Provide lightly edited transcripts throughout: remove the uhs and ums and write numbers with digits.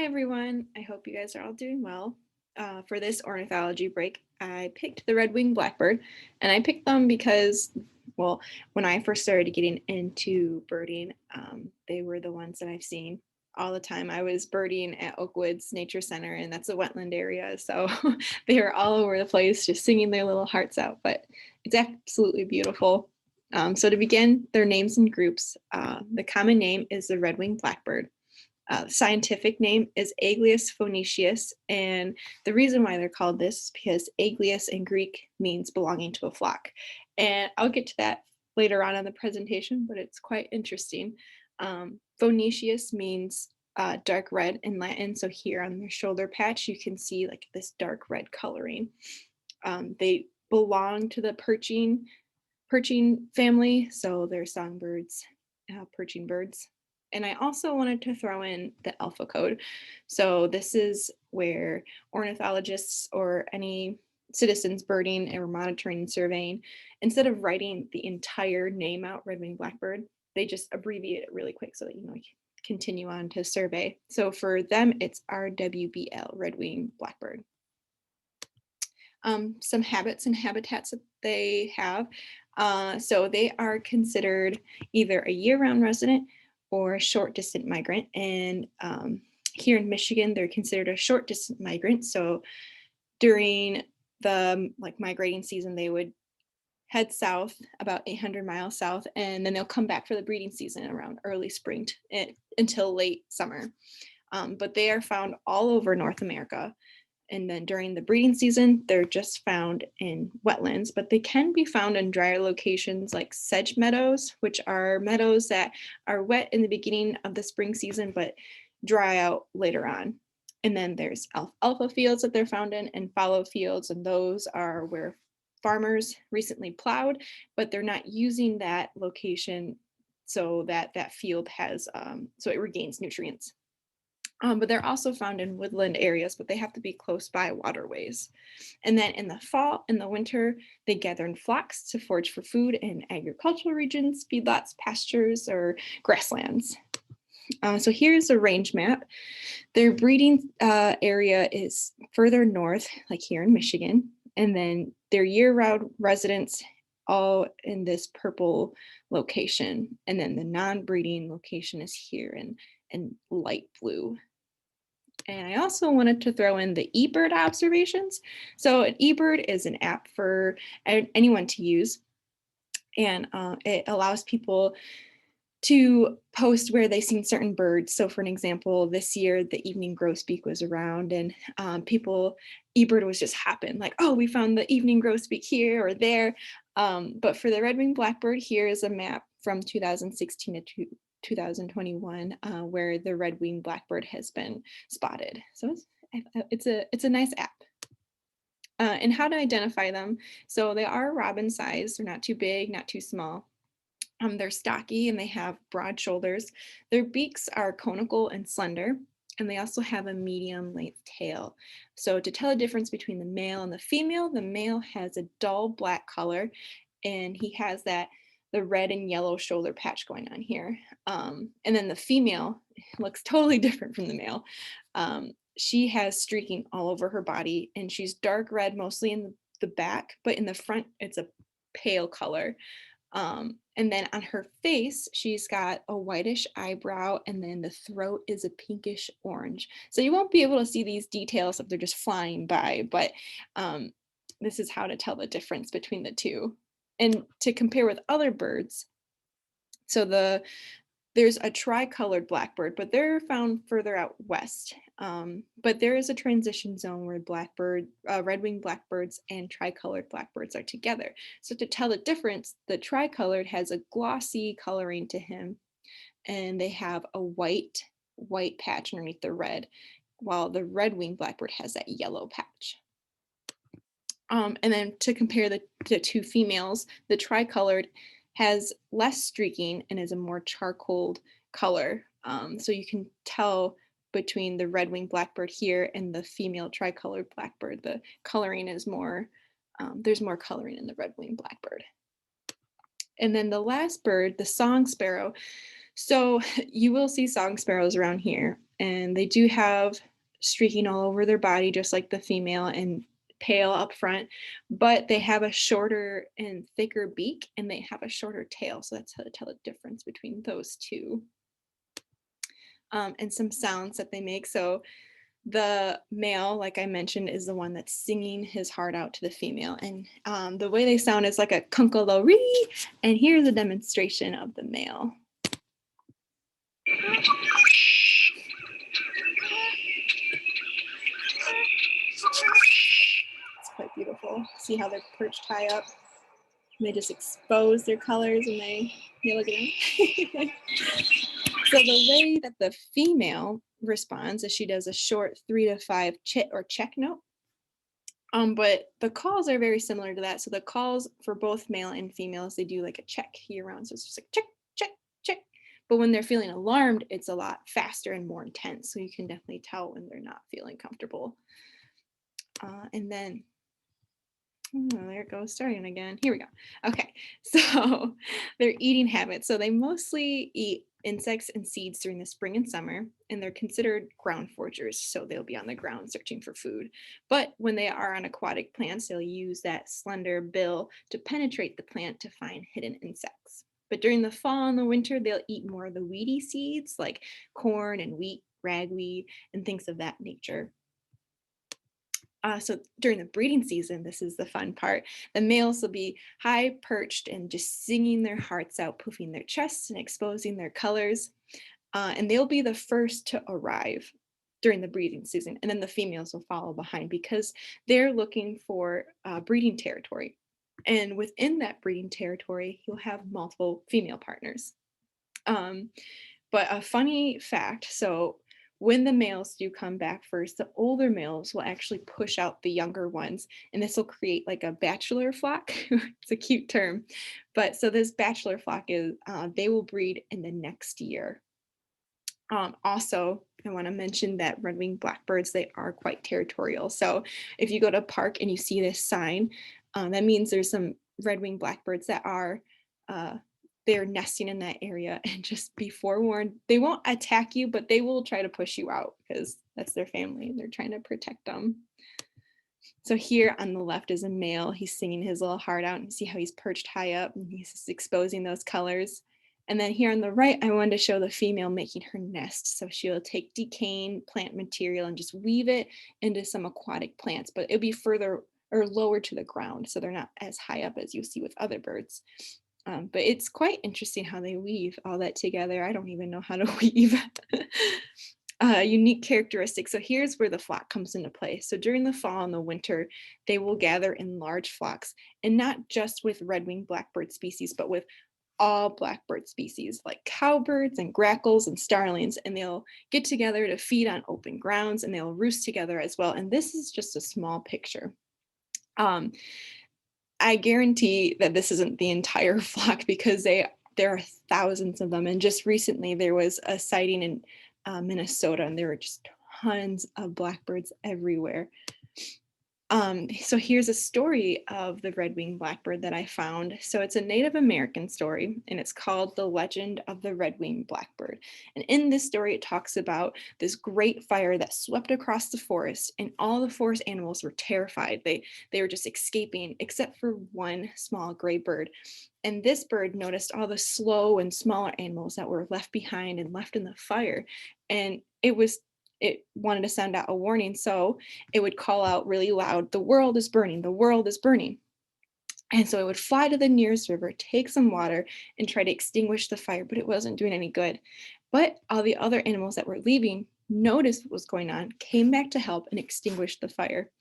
Hi everyone, I hope you guys are all doing well. For this ornithology break, I picked the red-winged blackbird, and I picked them because, well, when I first started getting into birding, they were the ones that I've seen all the time. I was birding at Oakwoods Nature Center, and that's a wetland area, so they were all over the place just singing their little hearts out, but it's absolutely beautiful. So to begin, their names and groups. The common name is the red-winged blackbird. Scientific name is Aglius phoenicius, and the reason why they're called this is because Aglius in Greek means belonging to a flock. And I'll get to that later on in the presentation, but it's quite interesting. Phoenicius means dark red in Latin, so here on their shoulder patch you can see like this dark red coloring. They belong to the perching family, so they're songbirds, perching birds. And I also wanted to throw in the alpha code. So this is where ornithologists or any citizens birding or monitoring and surveying, instead of writing the entire name out, red-winged blackbird, they just abbreviate it really quick so that you can continue on to survey. So for them, it's RWBL, red-winged blackbird. Some habits and habitats that they have. So they are considered either a year-round resident or a short distant migrant. And here in Michigan, they're considered a short distant migrant. So during the migrating season, they would head south about 800 miles south, and then they'll come back for the breeding season around early spring until late summer. But they are found all over North America. And then during the breeding season, they're just found in wetlands, but they can be found in drier locations like sedge meadows, which are meadows that are wet in the beginning of the spring season, but dry out later on. And then there's alfalfa fields that they're found in, and fallow fields, and those are where farmers recently plowed, but they're not using that location so that that field has, so it regains nutrients. But they're also found in woodland areas, but they have to be close by waterways. And then in the fall and the winter, they gather in flocks to forage for food in agricultural regions, feedlots, pastures, or grasslands. So here's a range map. Their breeding area is further north, like here in Michigan, and then their year-round residents all in this purple location. And then the non-breeding location is here in light blue. And I also wanted to throw in the eBird observations. So an eBird is an app for anyone to use, and it allows people to post where they've seen certain birds. So for an example, this year the evening grosbeak was around, and eBird was just hopping like, oh, we found the evening grosbeak here or there. But for the red-winged blackbird, here is a map from 2016 to 2021 where the red-winged blackbird has been spotted. So it's a nice app. And how to identify them. So they are robin size. They're not too big, not too small. They're stocky and they have broad shoulders. Their beaks are conical and slender, and they also have a medium length tail. So to tell the difference between the male and the male has a dull black color, and he has the red and yellow shoulder patch going on here. And then the female looks totally different from the male. She has streaking all over her body, and she's dark red mostly in the back, but in the front it's a pale color. And then on her face, she's got a whitish eyebrow, and then the throat is a pinkish orange. So you won't be able to see these details if they're just flying by, but this is how to tell the difference between the two. And to compare with other birds, so there's a tricolored blackbird, but they're found further out west. But there is a transition zone where red-winged blackbirds and tricolored blackbirds are together. So to tell the difference, the tricolored has a glossy coloring to him, and they have a white patch underneath the red, while the red-winged blackbird has that yellow patch. And then to compare the two females, the tricolored has less streaking and is a more charcoal color. So you can tell between the red-winged blackbird here and the female tricolored blackbird, the coloring is more, there's more coloring in the red-winged blackbird. And then the last bird, the song sparrow. So you will see song sparrows around here, and they do have streaking all over their body, just like the female, and pale up front, but they have a shorter and thicker beak and they have a shorter tail. So that's how to tell the difference between those two. And some sounds that they make. So the male, like I mentioned, is the one that's singing his heart out to the female. And the way they sound is like a kunkaloree. And here's a demonstration of the male. It's quite beautiful. See how they're perched high up? And they just expose their colors and you look at them. So the way that the female responds is she does a short 3 to 5 chit or check note. But the calls are very similar to that. So the calls for both male and females, they do like a check year round. So it's just like check, check, check. But when they're feeling alarmed, it's a lot faster and more intense. So you can definitely tell when they're not feeling comfortable. And then, there it goes, starting again. Here we go. Okay, so their eating habits. So they mostly eat insects and seeds during the spring and summer, and they're considered ground foragers. So they'll be on the ground searching for food. But when they are on aquatic plants, they'll use that slender bill to penetrate the plant to find hidden insects. But during the fall and the winter, they'll eat more of the weedy seeds like corn and wheat, ragweed, and things of that nature. So during the breeding season, this is the fun part. The males will be high perched and just singing their hearts out, poofing their chests and exposing their colors. And they'll be the first to arrive during the breeding season. And then the females will follow behind because they're looking for breeding territory. And within that breeding territory, you'll have multiple female partners. But a funny fact, so when the males do come back first, the older males will actually push out the younger ones, and this will create like a bachelor flock. It's a cute term. But so this bachelor flock is, they will breed in the next year. Also, I want to mention that red-winged blackbirds, they are quite territorial. So if you go to a park and you see this sign, that means there's some red-winged blackbirds that are they're nesting in that area, and just be forewarned, they won't attack you, but they will try to push you out because that's their family and they're trying to protect them. So here on the left is a male. He's singing his little heart out, and you see how he's perched high up and he's just exposing those colors. And then here on the right, I wanted to show the female making her nest. So she'll take decaying plant material and just weave it into some aquatic plants, but it'll be further or lower to the ground, so they're not as high up as you see with other birds. But it's quite interesting how they weave all that together. I don't even know how to weave. Unique characteristics. So here's where the flock comes into play. So during the fall and the winter, they will gather in large flocks, and not just with red-winged blackbird species, but with all blackbird species like cowbirds and grackles and starlings, and they'll get together to feed on open grounds, and they'll roost together as well. And this is just a small picture. I guarantee that this isn't the entire flock because there are thousands of them. And just recently there was a sighting in Minnesota, and there were just tons of blackbirds everywhere. So here's a story of the red-winged blackbird that I found. So it's a Native American story, and it's called The Legend of the Red-Winged Blackbird. And in this story, it talks about this great fire that swept across the forest, and all the forest animals were terrified. They were just escaping, except for one small gray bird. And this bird noticed all the slow and smaller animals that were left behind and left in the fire. And it wanted to send out a warning, so it would call out really loud, "The world is burning, the world is burning." And so it would fly to the nearest river, take some water, and try to extinguish the fire, but it wasn't doing any good. But all the other animals that were leaving noticed what was going on, came back to help, and extinguished the fire.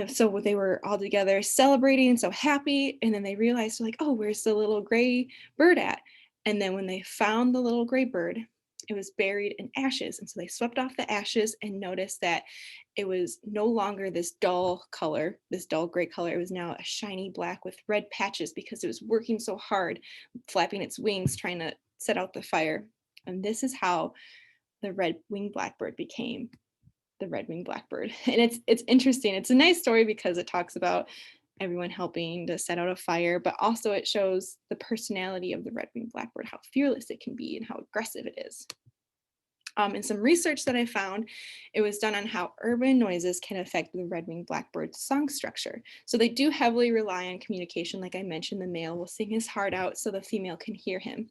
So they were all together celebrating and so happy, and then they realized, like, oh, where's the little gray bird at? And then when they found the little gray bird, it was buried in ashes. And so they swept off the ashes and noticed that it was no longer this dull color, this dull gray color. It was now a shiny black with red patches because it was working so hard, flapping its wings, trying to set out the fire. And this is how the red-winged blackbird became the red-winged blackbird. And it's interesting. It's a nice story because it talks about everyone helping to set out a fire, but also it shows the personality of the red-winged blackbird, how fearless it can be and how aggressive it is. In some research that I found, it was done on how urban noises can affect the red-winged blackbird's song structure. So they do heavily rely on communication. Like I mentioned, the male will sing his heart out so the female can hear him.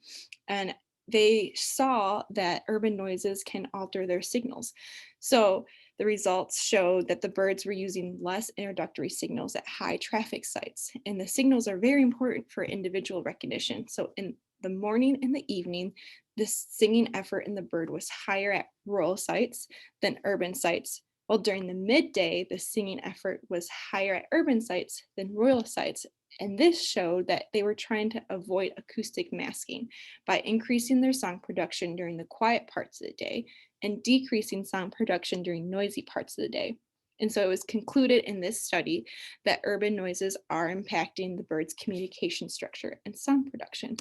And they saw that urban noises can alter their signals. So the results showed that the birds were using less introductory signals at high traffic sites. And the signals are very important for individual recognition. So in the morning and the evening, this singing effort in the bird was higher at rural sites than urban sites, while during the midday, the singing effort was higher at urban sites than rural sites. And this showed that they were trying to avoid acoustic masking by increasing their song production during the quiet parts of the day and decreasing song production during noisy parts of the day. And so it was concluded in this study that urban noises are impacting the bird's communication structure and song production.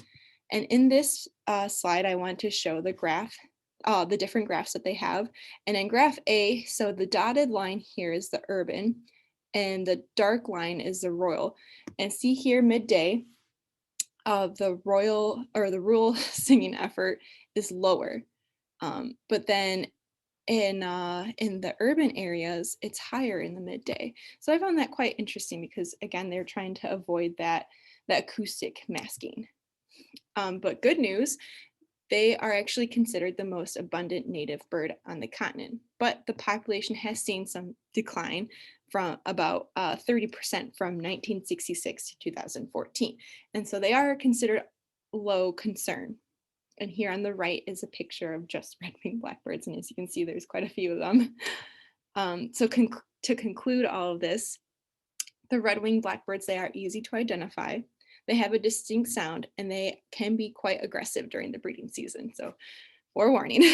And in this slide, I want to show the graph, the different graphs that they have. And in graph A, so the dotted line here is the urban, and the dark line is the rural. And see here midday, the rural singing effort is lower. But then in the urban areas, it's higher in the midday. So I found that quite interesting because again, they're trying to avoid that acoustic masking. But good news, they are actually considered the most abundant native bird on the continent, but the population has seen some decline from about 30% from 1966 to 2014. And so they are considered low concern. And here on the right is a picture of just red-winged blackbirds. And as you can see, there's quite a few of them. To conclude all of this, the red-winged blackbirds, they are easy to identify. They have a distinct sound and they can be quite aggressive during the breeding season. So forewarning.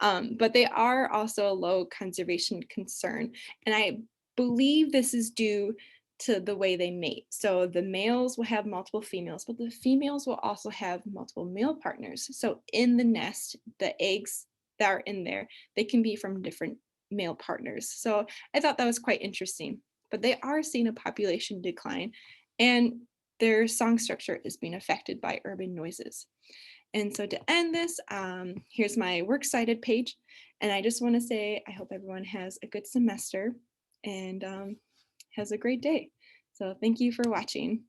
But they are also a low conservation concern. And I believe this is due to the way they mate. So the males will have multiple females, but the females will also have multiple male partners. So in the nest, the eggs that are in there, they can be from different male partners. So I thought that was quite interesting. But they are seeing a population decline and their song structure is being affected by urban noises. And so to end this, here's my works cited page. And I just want to say, I hope everyone has a good semester and has a great day. So thank you for watching.